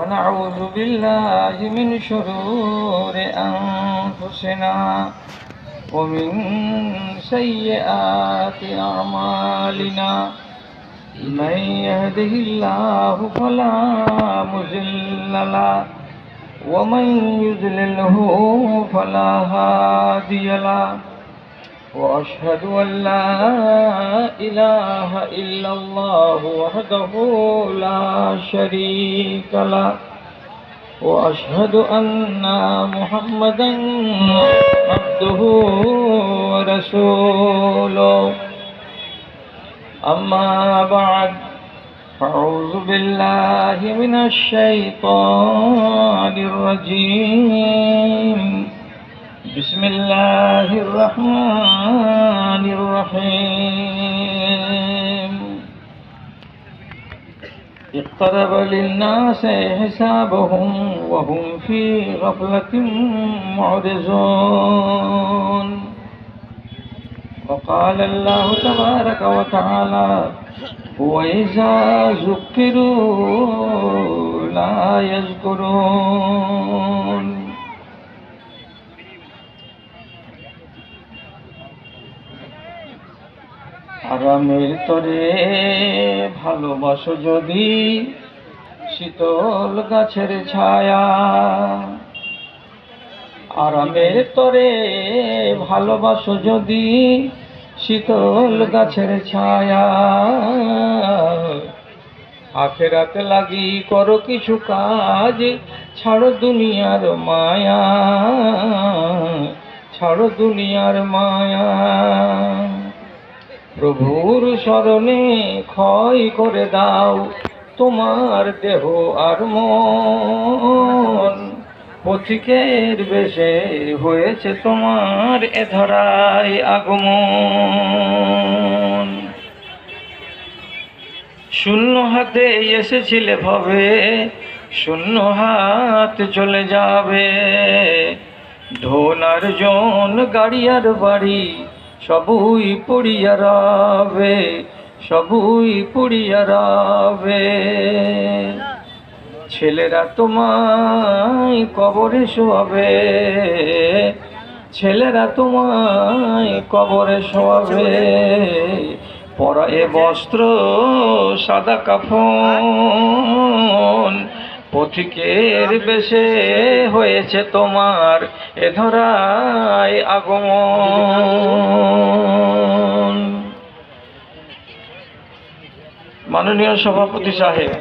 ونعوذ بالله من شرور أنفسنا ومن سيئات أعمالنا من يهده الله فلا مضل له ومن يضلله فلا هادي له وأشهد أن لا إله إلا الله وحده لا شريك له وأشهد أن محمدا عبده ورسوله أما بعد فأعوذ بالله من الشيطان الرجيم بسم الله الرحمن الرحيم اقترب للناس حسابهم وهم في غفلة معرضون وقال الله تبارك وتعالى وإذا ذكروا لا يذكرون আরামের তরে ভালোবাসো যদি শীতল গাছের ছায়া আরামের তরে ভালোবাসো যদি শীতল গাছের ছায়া আখিরাত লাগি করো কিছু কাজ ছাড়ো দুনিয়ার মায়া ছাড়ো দুনিয়ার মায়া প্রভুর শরণে ক্ষয় করে দাও তোমার দেহ আর মন পথিকের বেশে হয়েছে তোমার এ ধরায় আগমন শূন্য হাতে এসেছিলে ভবে শূন্য হাত চলে যাবে ধন আর জন গাড়ি আর বাড়ি সবই পুড়িয়া রবে সবই পুড়িয়া রবে ছেলেরা তোমায় কবরে শোয়াবে ছেলেরা তোমায় কবরে শোয়াবে পরায়ে বস্ত্র সাদা কাফন পথিকের বেশে হয়েছে তোমার এ ধরায় আগমন। মাননীয় সভাপতি সাহেব,